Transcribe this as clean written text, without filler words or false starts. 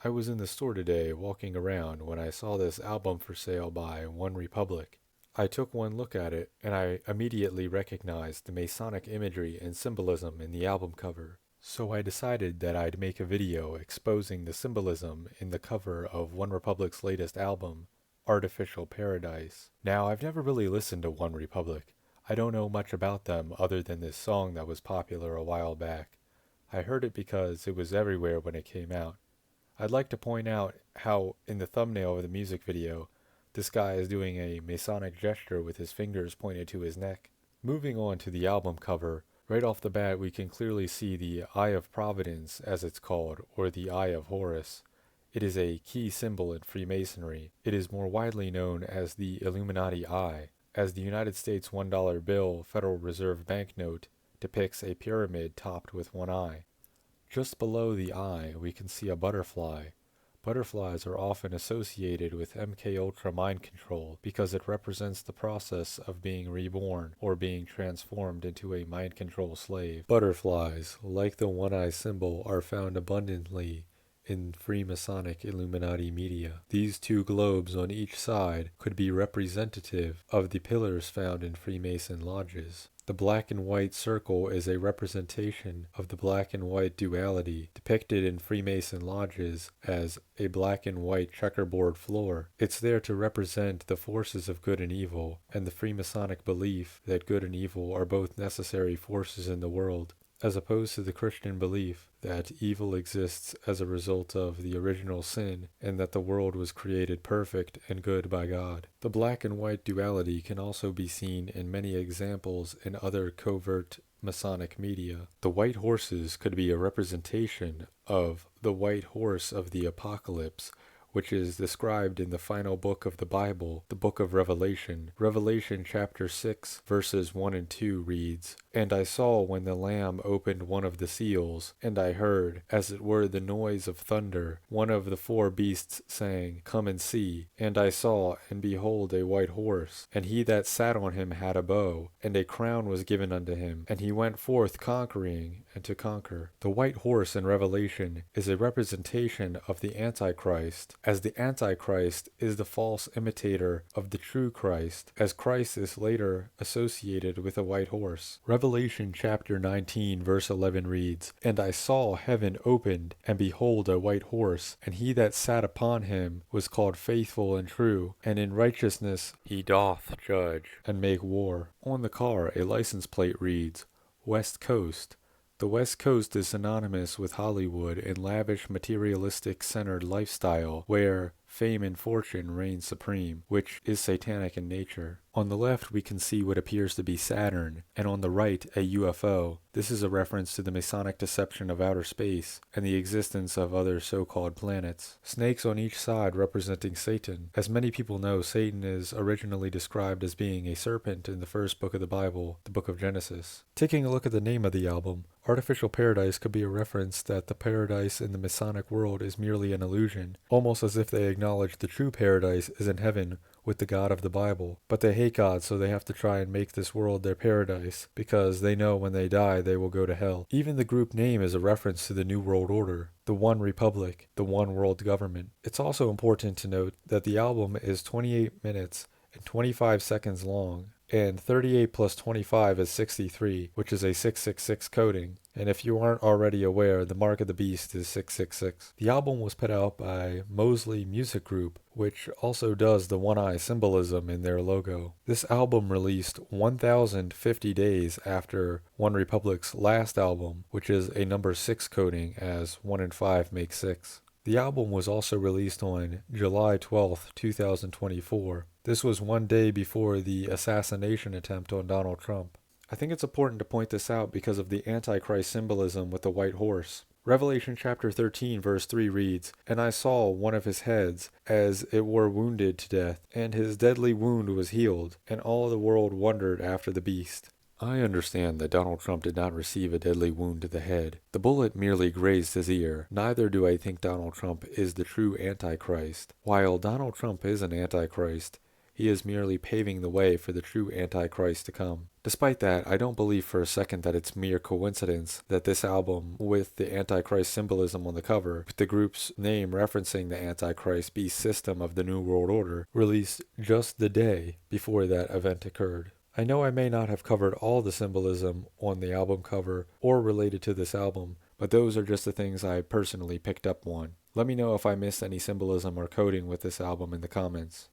I was in the store today walking around when I saw this album for sale by OneRepublic. I took one look at it and I immediately recognized the Masonic imagery and symbolism in the album cover. So I decided that I'd make a video exposing the symbolism in the cover of OneRepublic's latest album, Artificial Paradise. Now, I've never really listened to OneRepublic. I don't know much about them other than this song that was popular a while back. I heard it because it was everywhere when it came out. I'd like to point out how, in the thumbnail of the music video, this guy is doing a Masonic gesture with his fingers pointed to his neck. Moving on to the album cover, right off the bat we can clearly see the Eye of Providence, as it's called, or the Eye of Horus. It is a key symbol in Freemasonry. It is more widely known as the Illuminati Eye, as the United States $1 bill Federal Reserve banknote depicts a pyramid topped with one eye. Just below the eye, we can see a butterfly. Butterflies are often associated with MKUltra mind control because it represents the process of being reborn or being transformed into a mind control slave. Butterflies, like the one-eye symbol, are found abundantly in Freemasonic Illuminati media. These two globes on each side could be representative of the pillars found in Freemason lodges. The black and white circle is a representation of the black and white duality depicted in Freemason lodges as a black and white checkerboard floor. It's there to represent the forces of good and evil, and the Freemasonic belief that good and evil are both necessary forces in the world, as opposed to the Christian belief that evil exists as a result of the original sin and that the world was created perfect and good by God. The black and white duality can also be seen in many examples in other covert Masonic media. The white horses could be a representation of the white horse of the apocalypse, which is described in the final book of the Bible, the book of Revelation. Revelation chapter 6, verses 1 and 2 reads, "And I saw when the Lamb opened one of the seals, and I heard, as it were the noise of thunder, one of the four beasts saying, Come and see. And I saw, and behold a white horse, and he that sat on him had a bow, and a crown was given unto him, and he went forth conquering and to conquer." The white horse in Revelation is a representation of the Antichrist, as the Antichrist is the false imitator of the true Christ, as Christ is later associated with a white horse. Revelation chapter 19 verse 11 reads, "And I saw heaven opened, and behold a white horse, and he that sat upon him was called Faithful and True, and in righteousness he doth judge and make war." On the car, a license plate reads, "West Coast." The West Coast is synonymous with Hollywood and lavish materialistic-centered lifestyle where fame and fortune reign supreme, which is satanic in nature. On the left we can see what appears to be Saturn, and on the right a UFO. This is a reference to the Masonic deception of outer space and the existence of other so-called planets. Snakes on each side representing Satan. As many people know, Satan is originally described as being a serpent in the first book of the Bible, the book of Genesis. Taking a look at the name of the album, Artificial Paradise could be a reference that the paradise in the Masonic world is merely an illusion, almost as if they acknowledge the true paradise is in heaven with the God of the Bible. But they hate God, so they have to try and make this world their paradise, because they know when they die they will go to hell. Even the group name is a reference to the New World Order, the One Republic, the One World Government. It's also important to note that the album is 28 minutes and 25 seconds long, and 38 plus 25 is 63, which is a 666 coding. And if you aren't already aware, the mark of the beast is 666. The album was put out by Mosley Music Group, which also does the one-eye symbolism in their logo. This album released 1,050 days after OneRepublic's last album, which is a number 6 coding, as 1 and 5 make 6. The album was also released on July 12, 2024. This was one day before the assassination attempt on Donald Trump. I think it's important to point this out because of the Antichrist symbolism with the white horse. Revelation chapter 13 verse 3 reads, "And I saw one of his heads as it were wounded to death, and his deadly wound was healed, and all the world wondered after the beast." I understand that Donald Trump did not receive a deadly wound to the head. The bullet merely grazed his ear. Neither do I think Donald Trump is the true Antichrist. While Donald Trump is an Antichrist, He is merely paving the way for the true Antichrist to come. Despite that, I don't believe for a second that it's mere coincidence that this album, with the Antichrist symbolism on the cover, with the group's name referencing the Antichrist beast system of the New World Order, released just the day before that event occurred. I know I may not have covered all the symbolism on the album cover or related to this album, but those are just the things I personally picked up on. Let me know if I missed any symbolism or coding with this album in the comments.